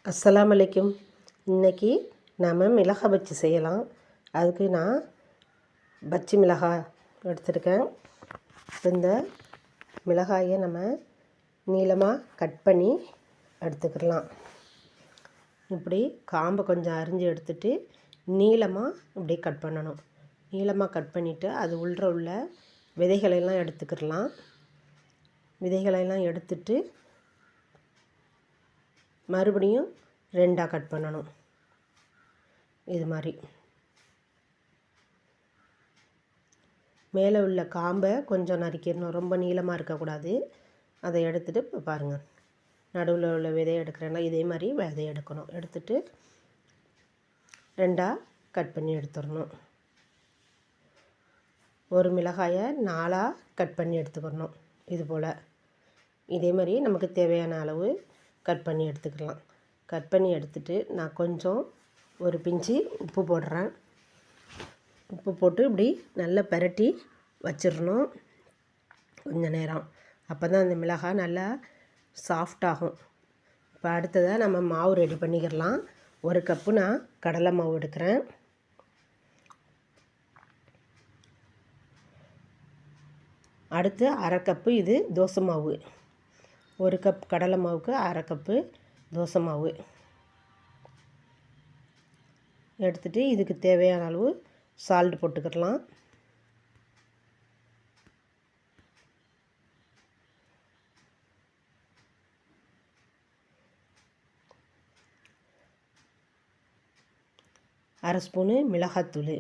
அஸ்ஸலாமு அலைக்கும். இன்றைக்கி நாம் மிளகாய் பஜ்ஜி செய்யலாம். அதுக்கு நான் பஜ்ஜி மிளகாய் எடுத்துருக்கேன். இந்த மிளகாயை நம்ம நீளமாக கட் பண்ணி எடுத்துக்கிடலாம். இப்படி காம்பை கொஞ்சம் அரிஞ்சு எடுத்துட்டு நீளமாக இப்படி கட் பண்ணணும். நீளமாக கட் பண்ணிவிட்டு அது உள்ள விதைகளெல்லாம் எடுத்துக்கிடலாம். விதைகளெல்லாம் எடுத்துட்டு மறுபடியும் ரெண்டாக கட் பண்ணணும். இது மாதிரி மேலே உள்ள காம்பை கொஞ்சம் நறுக்கிடணும். ரொம்ப நீளமாக இருக்கக்கூடாது. அதை எடுத்துகிட்டு இப்போ பாருங்கள், நடுவில் உள்ள விதையை எடுக்கிறேன்னா இதே மாதிரி விதையை எடுக்கணும். எடுத்துட்டு ரெண்டாக கட் பண்ணி எடுத்துடணும். ஒரு மிளகாயை 4ஆக கட் பண்ணி எடுத்துக்கணும். இது போல் இதே மாதிரி நமக்கு தேவையான அளவு கட் பண்ணி எடுத்துக்கலாம். கட் பண்ணி எடுத்துட்டு நான் கொஞ்சம் ஒரு பிஞ்சு உப்பு போடுறேன். உப்பு போட்டு இப்படி நல்லா பிரட்டி வச்சிடணும் கொஞ்ச நேரம். அப்போ தான் அந்த மிளகாய் நல்லா சாஃப்டாகும். இப்போ அடுத்ததாக நம்ம மாவு ரெடி பண்ணிக்கிடலாம். ஒரு கப்பு நான் கடலை மாவு எடுக்கிறேன். அடுத்து அரை கப்பு இது தோசை மாவு. ஒரு கப் கடலை மாவுக்கு அரை கப்பு தோசை மாவு எடுத்துகிட்டு இதுக்கு தேவையான அளவு சால்ட் போட்டுக்கிடலாம். அரை ஸ்பூனு மிளகாத்தூள்,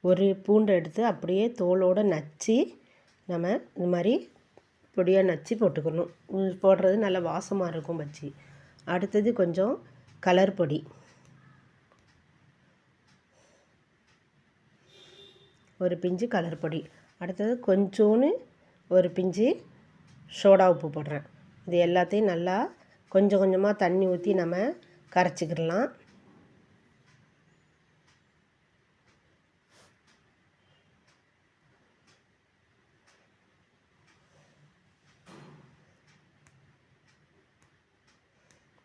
ஒரு பூண்டை எடுத்து அப்படியே தோலோடு நச்சு நம்ம இது மாதிரி பொடியாக நச்சு போட்டுக்கணும். போடுறது நல்ல வாசமாக இருக்கும் பஜ்ஜி. அடுத்தது கொஞ்சம் கலர் பொடி, ஒரு பிஞ்சு கலர் பொடி. அடுத்தது கொஞ்சோன்னு ஒரு பிஞ்சு சோடா உப்பு போடுறேன். இது எல்லாத்தையும் நல்லா கொஞ்சம் கொஞ்சமாக தண்ணி ஊற்றி நம்ம கரைச்சிக்கிடலாம்.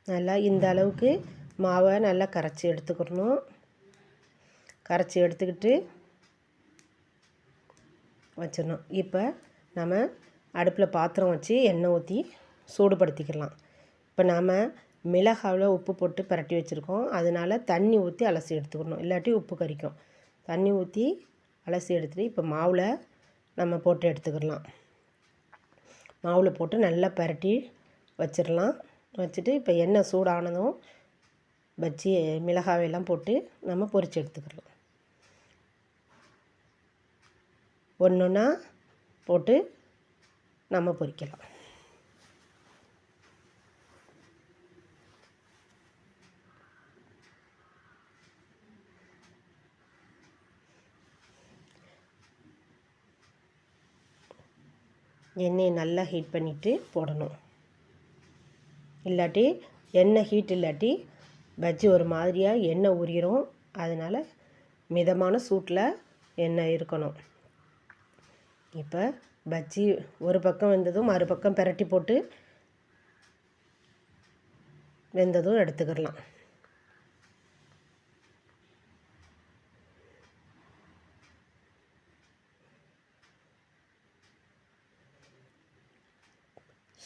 நல்லா இந்த அளவுக்கு மாவை நல்லா கரைச்சி எடுத்துக்கிடணும். கரைச்சி எடுத்துக்கிட்டு வச்சிடணும். இப்போ நம்ம அடுப்பில் பாத்திரம் வச்சு எண்ணெய் ஊற்றி சூடுபடுத்திக்கலாம். இப்போ நாம் மிளகாவில் உப்பு போட்டு பரட்டி வச்சுருக்கோம். அதனால் தண்ணி ஊற்றி அலசி எடுத்துக்கணும், இல்லாட்டி உப்பு கரிக்கும். தண்ணி ஊற்றி அலசி எடுத்துகிட்டு இப்போ மாவில் நம்ம போட்டு எடுத்துக்கிடலாம். மாவில் போட்டு நல்லா பரட்டி வச்சிடலாம். வச்சுட்டு இப்போ எண்ணெய் சூடானதும் பஜ்ஜி மிளகாயெல்லாம் போட்டு நம்ம பொரித்து எடுத்துக்கலாம். ஒன்று ஒன்றா போட்டு நம்ம பொரிக்கலாம். எண்ணெயை நல்லா ஹீட் பண்ணிவிட்டு போடணும். இல்லாட்டி எண்ணெய் ஹீட் இல்லாட்டி பஜ்ஜி ஒரு மாதிரியாக எண்ணெய் உரியும். அதனால் மிதமான சூட்டில் எண்ணெய் இருக்கணும். இப்போ பஜ்ஜி ஒரு பக்கம் வெந்ததும் மறுபக்கம் பிரட்டி போட்டு வெந்ததும் எடுத்துக்கிடலாம்.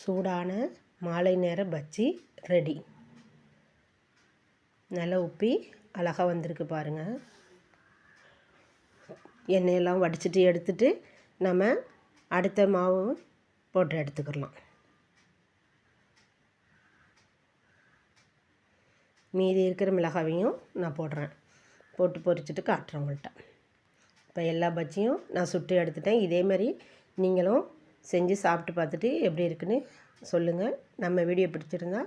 சூடான மாலை நேர பஜ்ஜி ரெடி. நல்லா உப்பி அழகாக வந்திருக்கு பாருங்கள். எண்ணெயெல்லாம் வடிச்சிட்டு எடுத்துட்டு நம்ம அடுத்த மாவு போட்டு எடுத்துக்கிடலாம். மீதி இருக்கிற மிளகாவையும் நான் போடுறேன். போட்டு பொரிச்சிட்டு காட்டுறேன் உங்கள்கிட்ட. இப்போ எல்லா பஜ்ஜியும் நான் சுட்டு எடுத்துட்டேன். இதே மாதிரி நீங்களும் செஞ்சு சாப்பிட்டு பார்த்துட்டு எப்படி இருக்குன்னு சொல்லுங்கள். நம்ம வீடியோ பிடிச்சிருந்தா